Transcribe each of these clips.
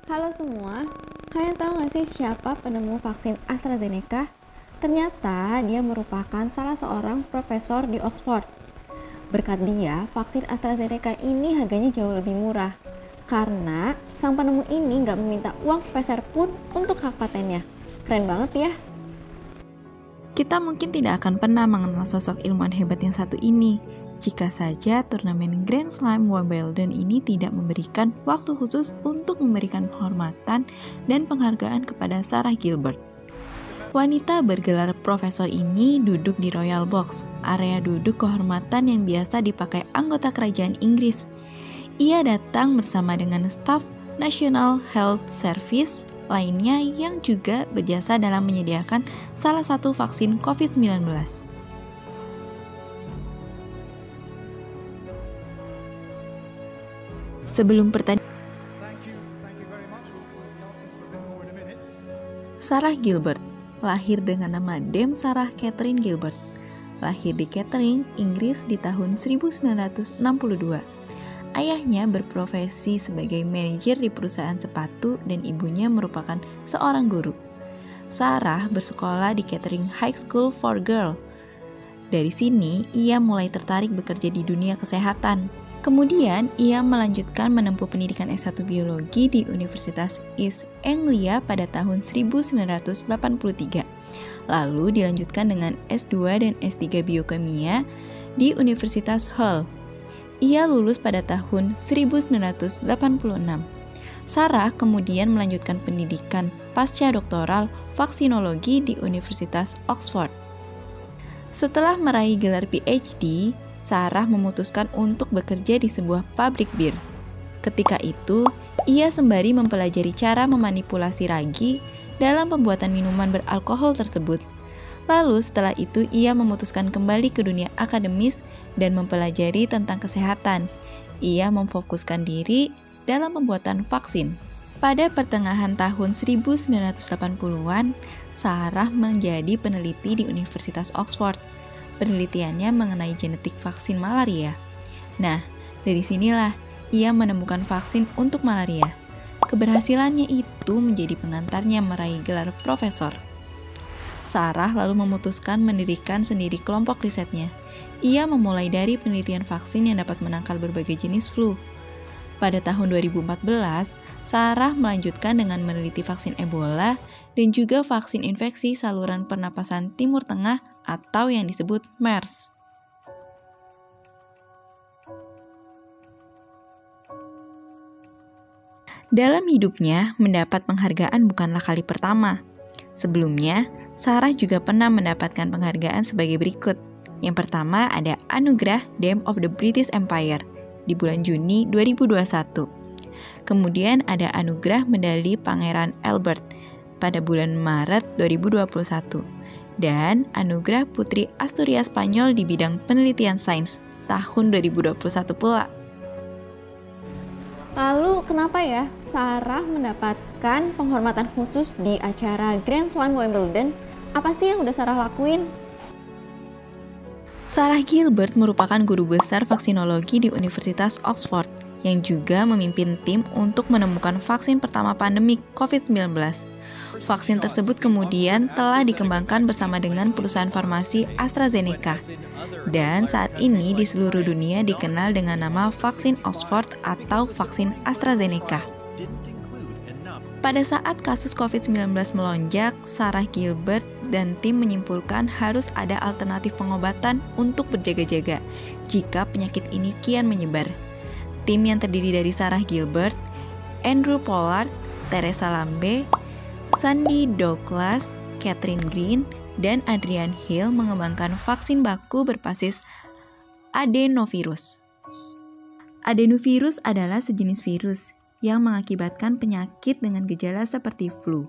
Halo semua, kalian tahu nggak sih siapa penemu vaksin AstraZeneca? Ternyata dia merupakan salah seorang profesor di Oxford. Berkat dia, vaksin AstraZeneca ini harganya jauh lebih murah. Karena sang penemu ini nggak meminta uang sepeser pun untuk hak patennya. Keren banget ya! Kita mungkin tidak akan pernah mengenal sosok ilmuwan hebat yang satu ini, jika saja turnamen Grand Slam Wimbledon ini tidak memberikan waktu khusus untuk memberikan penghormatan dan penghargaan kepada Sarah Gilbert. Wanita bergelar profesor ini duduk di Royal Box, area duduk kehormatan yang biasa dipakai anggota kerajaan Inggris. Ia datang bersama dengan staf National Health Service lainnya yang juga berjasa dalam menyediakan salah satu vaksin COVID-19. Sebelum pertandingan, Sarah Gilbert lahir dengan nama Dame Sarah Catherine Gilbert. Lahir di Kettering, Inggris di tahun 1962. Ayahnya berprofesi sebagai manajer di perusahaan sepatu dan ibunya merupakan seorang guru. Sarah bersekolah di Kettering High School for Girls. Dari sini, ia mulai tertarik bekerja di dunia kesehatan. Kemudian, ia melanjutkan menempuh pendidikan S1 Biologi di Universitas East Anglia pada tahun 1983. Lalu dilanjutkan dengan S2 dan S3 Biokimia di Universitas Hull. Ia lulus pada tahun 1986. Sarah kemudian melanjutkan pendidikan pasca doktoral vaksinologi di Universitas Oxford. Setelah meraih gelar PhD, Sarah memutuskan untuk bekerja di sebuah pabrik bir. Ketika itu, ia sembari mempelajari cara memanipulasi ragi dalam pembuatan minuman beralkohol tersebut. Lalu setelah itu ia memutuskan kembali ke dunia akademis dan mempelajari tentang kesehatan. Ia memfokuskan diri dalam pembuatan vaksin. Pada pertengahan tahun 1980-an, Sarah menjadi peneliti di Universitas Oxford. Penelitiannya mengenai genetik vaksin malaria. Nah, dari sinilah ia menemukan vaksin untuk malaria. Keberhasilannya itu menjadi pengantarnya meraih gelar profesor. Sarah lalu memutuskan mendirikan sendiri kelompok risetnya. Ia memulai dari penelitian vaksin yang dapat menangkal berbagai jenis flu. Pada tahun 2014, Sarah melanjutkan dengan meneliti vaksin Ebola dan juga vaksin infeksi saluran pernapasan Timur Tengah atau yang disebut MERS. Dalam hidupnya, mendapat penghargaan bukanlah kali pertama. Sebelumnya, Sarah juga pernah mendapatkan penghargaan sebagai berikut. Yang pertama ada Anugerah Dame of the British Empire di bulan Juni 2021. Kemudian ada Anugerah Medali Pangeran Albert pada bulan Maret 2021. Dan Anugerah Putri Asturias Spanyol di bidang penelitian sains tahun 2021 pula. Lalu kenapa ya Sarah mendapatkan penghormatan khusus di acara Grand Slam Wimbledon? Apa sih yang udah Sarah lakuin? Sarah Gilbert merupakan guru besar vaksinologi di Universitas Oxford yang juga memimpin tim untuk menemukan vaksin pertama pandemik COVID-19. Vaksin tersebut kemudian telah dikembangkan bersama dengan perusahaan farmasi AstraZeneca. Dan saat ini di seluruh dunia dikenal dengan nama vaksin Oxford atau vaksin AstraZeneca. Pada saat kasus COVID-19 melonjak, Sarah Gilbert dan tim menyimpulkan harus ada alternatif pengobatan untuk berjaga-jaga jika penyakit ini kian menyebar. Tim yang terdiri dari Sarah Gilbert, Andrew Pollard, Teresa Lambe, Sandy Douglas, Catherine Green, dan Adrian Hill mengembangkan vaksin baku berbasis adenovirus. Adenovirus adalah sejenis virus yang mengakibatkan penyakit dengan gejala seperti flu.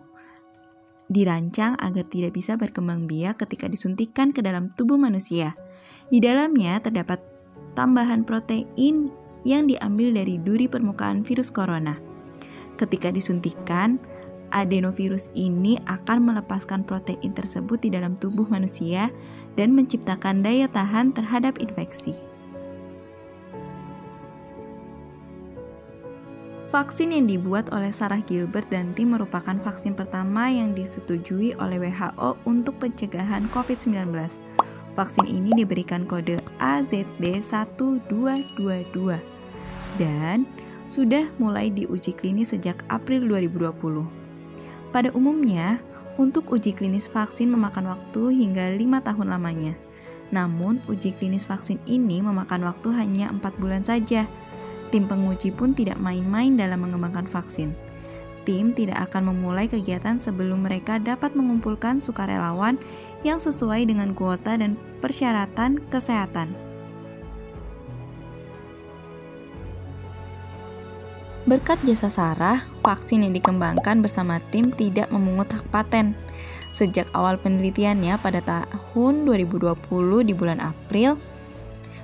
Dirancang agar tidak bisa berkembang biak ketika disuntikkan ke dalam tubuh manusia. Di dalamnya terdapat tambahan protein yang diambil dari duri permukaan virus corona. Ketika disuntikkan, adenovirus ini akan melepaskan protein tersebut di dalam tubuh manusia dan menciptakan daya tahan terhadap infeksi. Vaksin yang dibuat oleh Sarah Gilbert dan tim merupakan vaksin pertama yang disetujui oleh WHO untuk pencegahan COVID-19. Vaksin ini diberikan kode AZD1222 dan sudah mulai diuji klinis sejak April 2020. Pada umumnya, untuk uji klinis vaksin memakan waktu hingga 5 tahun lamanya. Namun, uji klinis vaksin ini memakan waktu hanya 4 bulan saja. Tim penguji pun tidak main-main dalam mengembangkan vaksin. Tim tidak akan memulai kegiatan sebelum mereka dapat mengumpulkan sukarelawan yang sesuai dengan kuota dan persyaratan kesehatan. Berkat jasa Sarah, vaksin yang dikembangkan bersama tim tidak memungut hak paten. Sejak awal penelitiannya pada tahun 2020 di bulan April,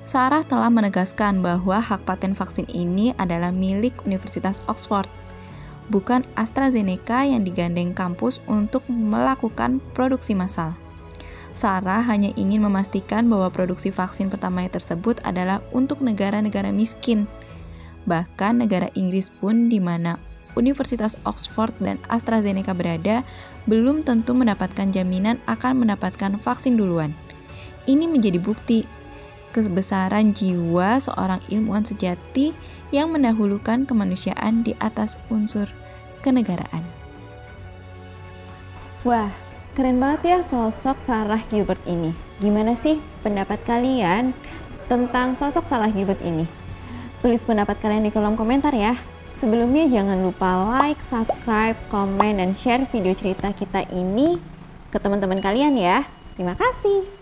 Sarah telah menegaskan bahwa hak paten vaksin ini adalah milik Universitas Oxford, bukan AstraZeneca yang digandeng kampus untuk melakukan produksi massal. Sarah hanya ingin memastikan bahwa produksi vaksin pertamanya tersebut adalah untuk negara-negara miskin. Bahkan negara Inggris pun di mana Universitas Oxford dan AstraZeneca berada, belum tentu mendapatkan jaminan akan mendapatkan vaksin duluan. Ini menjadi bukti kebesaran jiwa seorang ilmuwan sejati yang mendahulukan kemanusiaan di atas unsur kenegaraan. Wah, keren banget ya sosok Sarah Gilbert ini. Gimana sih pendapat kalian tentang sosok Sarah Gilbert ini? Tulis pendapat kalian di kolom komentar ya. Sebelumnya jangan lupa like, subscribe, komen, dan share video cerita kita ini ke teman-teman kalian ya. Terima kasih.